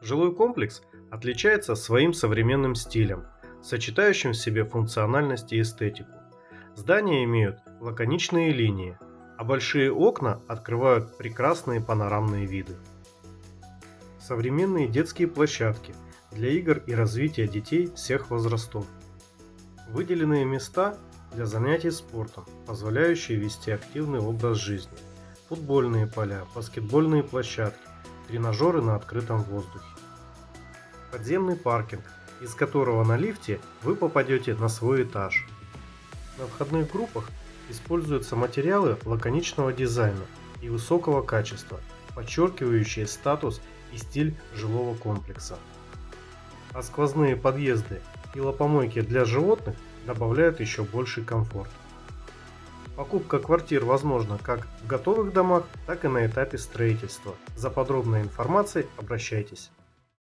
Жилой комплекс отличается своим современным стилем, сочетающим в себе функциональность и эстетику. Здания имеют лаконичные линии, а большие окна открывают прекрасные панорамные виды. Современные детские площадки для игр и развития детей всех возрастов. Выделенные места для занятий спортом, позволяющие вести активный образ жизни. Футбольные поля, баскетбольные площадки, тренажеры на открытом воздухе. Подземный паркинг, из которого на лифте вы попадете на свой этаж. На входных группах используются материалы лаконичного дизайна и высокого качества, подчеркивающие статус и стиль жилого комплекса. А сквозные подъезды и лапомойки для животных добавляют еще больший комфорт. Покупка квартир возможна как в готовых домах, так и на этапе строительства. За подробной информацией обращайтесь.